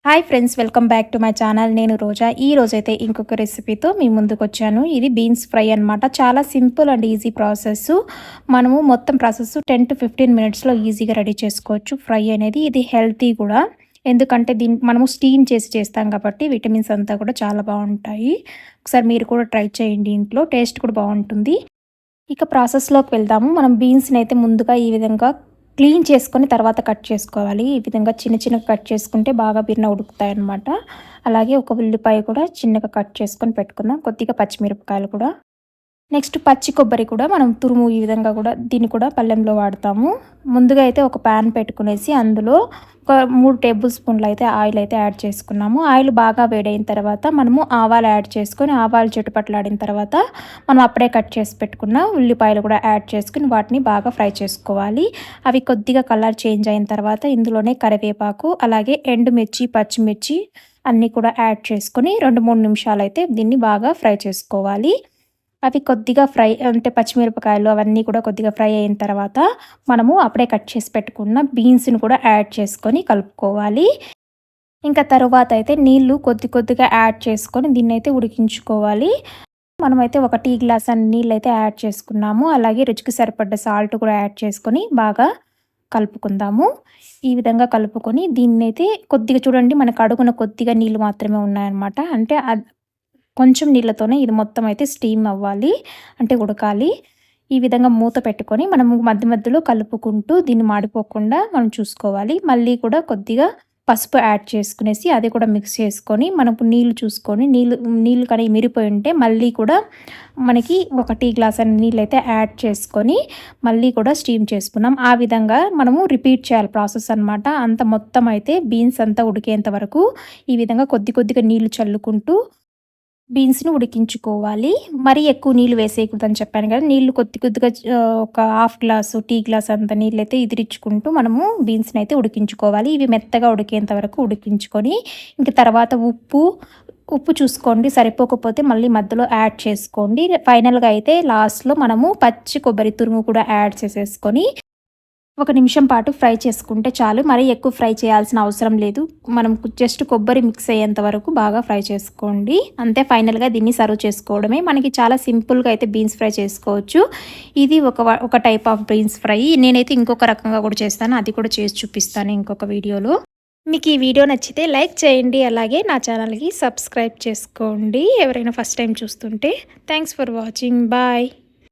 Hi friends, welcome back to my channel. నేను రోజా. ఈ రోజైతే ఇంకొక రెసిపీతో మీ ముందుకు వచ్చాను. ఇది బీన్స్ ఫ్రై అనమాట. చాలా సింపుల్ అండ్ ఈజీ ప్రాసెస్. మనము మొత్తం ప్రాసెస్ 10 to 15 మినిట్స్లో ఈజీగా రెడీ చేసుకోవచ్చు. ఫ్రై అనేది ఇది హెల్తీ కూడా, ఎందుకంటే మనము స్టీమ్ చేసి చేస్తాం కాబట్టి విటమిన్స్ అంతా కూడా చాలా బాగుంటాయి. ఒకసారి మీరు కూడా ట్రై చేయండి, ఇంట్లో టేస్ట్ కూడా బాగుంటుంది. ఇక ప్రాసెస్లోకి వెళ్దాము. మనం బీన్స్ని అయితే ముందుగా ఈ విధంగా క్లీన్ చేసుకొని తర్వాత కట్ చేసుకోవాలి. ఈ విధంగా చిన్న చిన్నగా కట్ చేసుకుంటే బాగా బిర్న ఉడుకుతాయన్నమాట. అలాగే ఒక ఉల్లిపాయ కూడా చిన్నగా కట్ చేసుకొని పెట్టుకుందాం. కొద్దిగా పచ్చిమిరపకాయలు కూడా, నెక్స్ట్ పచ్చి కొబ్బరి కూడా మనం తురుము ఈ విధంగా కూడా దీన్ని కూడా పళ్ళెంలో వాడతాము. ముందుగా అయితే ఒక ప్యాన్ పెట్టుకునేసి అందులో ఒక 3 టేబుల్ స్పూన్లు అయితే ఆయిల్ అయితే యాడ్ చేసుకున్నాము. ఆయిల్ బాగా వేడైన తర్వాత మనము ఆవాలు యాడ్ చేసుకొని, ఆవాలు చిటపట్లాడిన తర్వాత మనం అప్పుడే కట్ చేసి పెట్టుకున్న ఉల్లిపాయలు కూడా యాడ్ చేసుకుని వాటిని బాగా ఫ్రై చేసుకోవాలి. అవి కొద్దిగా కలర్ చేంజ్ అయిన తర్వాత ఇందులోనే కరివేపాకు, అలాగే ఎండుమిర్చి, పచ్చిమిర్చి అన్నీ కూడా యాడ్ చేసుకొని 2-3 నిమిషాలు అయితే దీన్ని బాగా ఫ్రై చేసుకోవాలి. అవి కొద్దిగా ఫ్రై అంటే పచ్చిమిరపకాయలు అవన్నీ కూడా కొద్దిగా ఫ్రై అయిన తర్వాత మనము అప్పుడే కట్ చేసి పెట్టుకున్న బీన్స్ని కూడా యాడ్ చేసుకొని కలుపుకోవాలి. ఇంకా తరువాత అయితే నీళ్లు కొద్దిగా యాడ్ చేసుకొని దీన్నైతే ఉడికించుకోవాలి. మనమైతే ఒక టీ గ్లాస్ అన్ని నీళ్ళు అయితే యాడ్ చేసుకున్నాము. అలాగే రుచికి సరిపడ్డ సాల్ట్ కూడా యాడ్ చేసుకొని బాగా కలుపుకుందాము. ఈ విధంగా కలుపుకొని దీన్నైతే కొద్దిగా చూడండి, మనకు అడుగున కొద్దిగా నీళ్ళు మాత్రమే ఉన్నాయన్నమాట. అంటే కొంచెం నీళ్ళతోనే ఇది మొత్తం అయితే స్టీమ్ అవ్వాలి, అంటే ఉడకాలి. ఈ విధంగా మూత పెట్టుకొని మనము మధ్య మధ్యలో కలుపుకుంటూ దీన్ని మాడిపోకుండా మనం చూసుకోవాలి. మళ్ళీ కూడా కొద్దిగా పసుపు యాడ్ చేసుకునేసి అది కూడా మిక్స్ చేసుకొని మనకు నీళ్ళు చూసుకొని నీళ్ళు కానీ మిరిపోయి ఉంటే మళ్ళీ కూడా మనకి ఒక టీ గ్లాస్ అని నీళ్ళు అయితే యాడ్ చేసుకొని మళ్ళీ కూడా స్టీమ్ చేసుకున్నాం. ఆ విధంగా మనము రిపీట్ చేయాలి ప్రాసెస్ అనమాట. అంత మొత్తం అయితే బీన్స్ అంతా ఉడికేంత వరకు ఈ విధంగా కొద్దిగా నీళ్ళు చల్లుకుంటూ బీన్స్‌ని ఉడికించుకోవాలి. మరీ ఎక్కువ నీళ్ళు వేసేయకూడదని చెప్పాను కదా! నీళ్ళు కొద్దిగా ఒక హాఫ్ గ్లాసు, టీ గ్లాస్ అంత నీళ్ళైతే ఇదిరించుకుంటూ మనము బీన్స్‌ని అయితే ఉడికించుకోవాలి. ఇవి మెత్తగా ఉడికేంత వరకు ఉడికించుకొని, ఇంక తర్వాత ఉప్పు చూసుకోండి. సరిపోకపోతే మళ్ళీ మధ్యలో యాడ్ చేసుకోండి. ఫైనల్‌గా అయితే లాస్ట్‌లో మనము పచ్చి కొబ్బరి తురుము కూడా యాడ్ చేసేసుకొని 1 నిమిషం పాటు ఫ్రై చేసుకుంటే చాలు. మరీ ఎక్కువ ఫ్రై చేయాల్సిన అవసరం లేదు. మనం జస్ట్ కొబ్బరి మిక్స్ అయ్యేంత వరకు బాగా ఫ్రై చేసుకోండి. అంతే, ఫైనల్‌గా దీన్ని సర్వ్ చేసుకోవడమే. మనకి చాలా సింపుల్‌గా అయితే బీన్స్ ఫ్రై చేసుకోవచ్చు. ఇది ఒక టైప్ ఆఫ్ బీన్స్ ఫ్రై. నేనైతే ఇంకొక రకంగా కూడా చేస్తాను. అది కూడా చేసి చూపిస్తాను ఇంకొక వీడియోలో. మీకు ఈ వీడియో నచ్చితే లైక్ చేయండి. అలాగే నా ఛానల్‌కి సబ్స్క్రైబ్ చేసుకోండి ఎవరైనా ఫస్ట్ టైం చూస్తుంటే. Thanks for watching. బాయ్.